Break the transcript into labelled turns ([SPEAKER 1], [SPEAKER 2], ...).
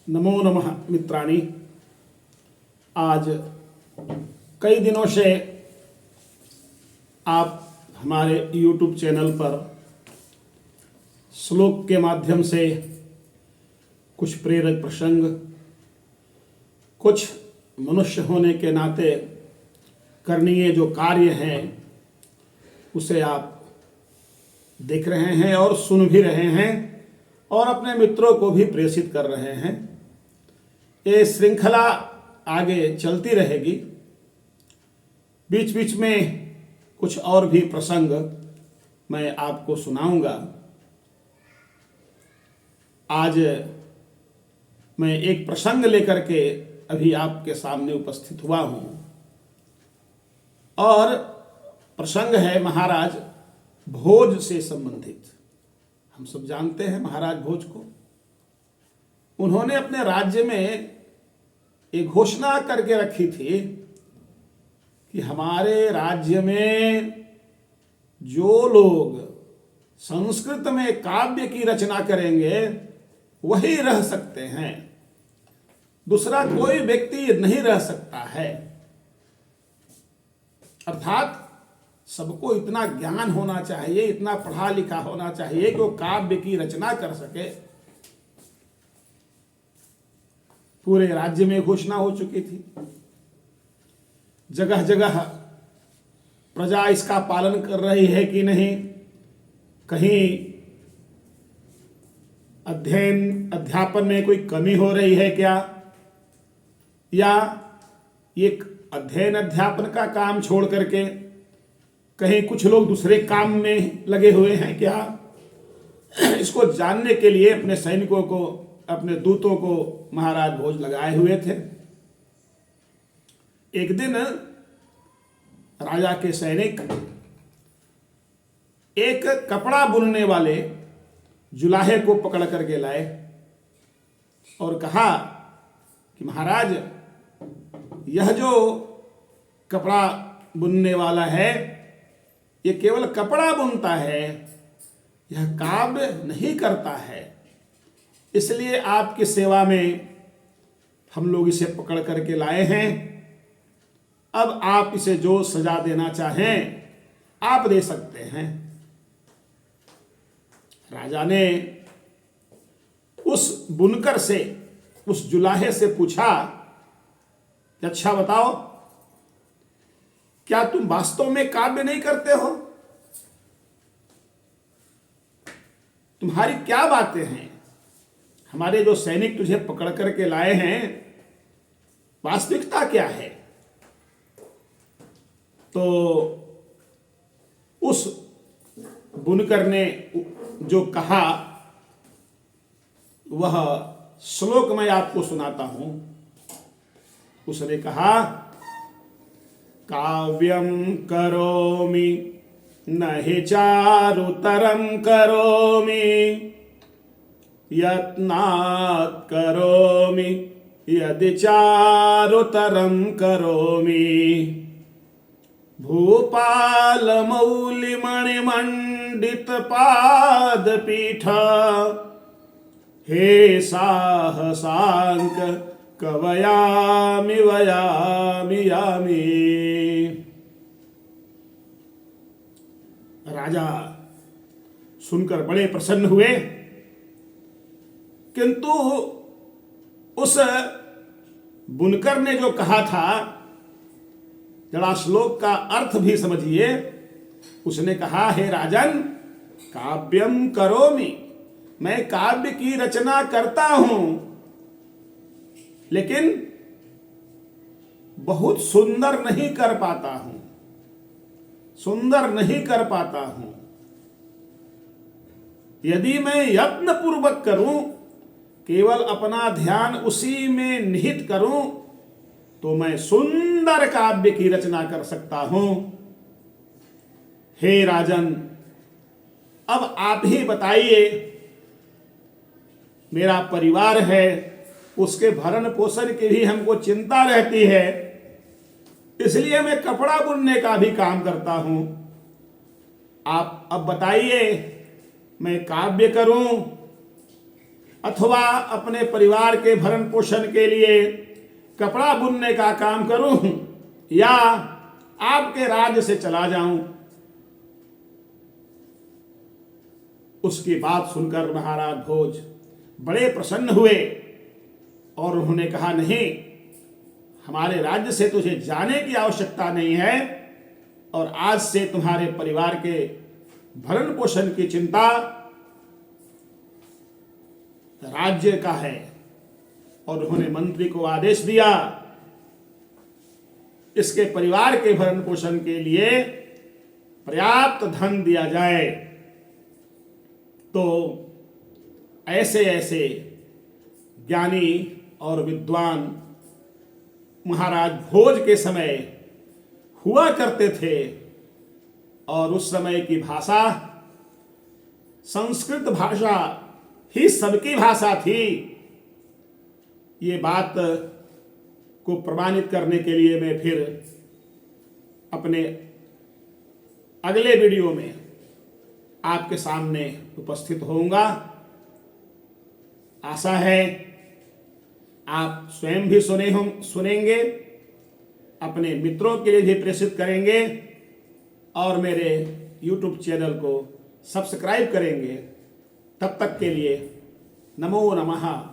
[SPEAKER 1] नमो नमः मित्राणि। आज कई दिनों से आप हमारे YouTube चैनल पर श्लोक के माध्यम से कुछ प्रेरक प्रसंग, कुछ मनुष्य होने के नाते करणीय जो कार्य हैं उसे आप देख रहे हैं और सुन भी रहे हैं और अपने मित्रों को भी प्रेषित कर रहे हैं। ये श्रृंखला आगे चलती रहेगी। बीच बीच में कुछ और भी प्रसंग मैं आपको सुनाऊंगा। आज मैं एक प्रसंग लेकर के अभी आपके सामने उपस्थित हुआ हूं और प्रसंग है महाराज भोज से संबंधित। हम सब जानते हैं महाराज भोज को। उन्होंने अपने राज्य में एक घोषणा करके रखी थी कि हमारे राज्य में जो लोग संस्कृत में काव्य की रचना करेंगे वही रह सकते हैं, दूसरा कोई व्यक्ति नहीं रह सकता है। अर्थात सबको इतना ज्ञान होना चाहिए, इतना पढ़ा लिखा होना चाहिए कि वो काव्य की रचना कर सके। पूरे राज्य में घोषणा हो चुकी थी। जगह जगह प्रजा इसका पालन कर रही है कि नहीं, कहीं अध्यापन में कोई कमी हो रही है क्या, या ये अध्ययन अध्यापन का काम छोड़ करके कहीं कुछ लोग दूसरे काम में लगे हुए हैं क्या। इसको जानने के लिए अपने सैनिकों को, अपने दूतों को महाराज भोज लगाए हुए थे। एक दिन राजा के सैनिक एक कपड़ा बुनने वाले जुलाहे को पकड़ करके लाए और कहा कि महाराज, यह जो कपड़ा बुनने वाला है ये केवल कपड़ा बुनता है, यह काव्य नहीं करता है। इसलिए आपकी सेवा में हम लोग इसे पकड़ करके लाए हैं। अब आप इसे जो सजा देना चाहें आप दे सकते हैं। राजा ने उस बुनकर से, उस जुलाहे से पूछा कि अच्छा बताओ, क्या तुम वास्तव में काव्य नहीं करते हो? तुम्हारी क्या बातें हैं? हमारे जो सैनिक तुझे पकड़ करके लाए हैं, वास्तविकता क्या है? तो उस बुनकर ने जो कहा वह श्लोक मैं आपको सुनाता हूं। उसने कहा, काव्यं करोमि न हि चारुतरं करोमि, यत्नात् करोमि यदि चारुतरं करोमि। भूपालमौलिमणिमण्डित पादपीठ, हे साहसांक कवयामि वयामि यामि। राजा सुनकर बड़े प्रसन्न हुए, किंतु उस बुनकर ने जो कहा था, जरा श्लोक का अर्थ भी समझिए। उसने कहा, हे राजन, काव्यम करोमि, मैं काव्य की रचना करता हूं, लेकिन बहुत सुंदर नहीं कर पाता हूं, सुंदर नहीं कर पाता हूं। यदि मैं यत्न पूर्वक करूं, केवल अपना ध्यान उसी में निहित करूं, तो मैं सुंदर काव्य की रचना कर सकता हूं। हे राजन, अब आप ही बताइए, मेरा परिवार है, उसके भरण पोषण की भी हमको चिंता रहती है, इसलिए मैं कपड़ा बुनने का भी काम करता हूं। आप अब बताइए, मैं काव्य करूं अथवा अपने परिवार के भरण पोषण के लिए कपड़ा बुनने का काम करूं या आपके राज्य से चला जाऊं। उसकी बात सुनकर महाराज भोज बड़े प्रसन्न हुए और उन्होंने कहा, नहीं, हमारे राज्य से तुझे जाने की आवश्यकता नहीं है और आज से तुम्हारे परिवार के भरण पोषण की चिंता राज्य का है। और उन्होंने मंत्री को आदेश दिया, इसके परिवार के भरण पोषण के लिए पर्याप्त धन दिया जाए। तो ऐसे ऐसे ज्ञानी और विद्वान महाराज भोज के समय हुआ करते थे और उस समय की भाषा संस्कृत भाषा ही सबकी भाषा थी। ये बात को प्रमाणित करने के लिए मैं फिर अपने अगले वीडियो में आपके सामने उपस्थित होऊंगा। आशा है आप स्वयं भी सुनेंगे, अपने मित्रों के लिए भी प्रेषित करेंगे और मेरे YouTube चैनल को सब्सक्राइब करेंगे। तब तक के लिए नमो नमः।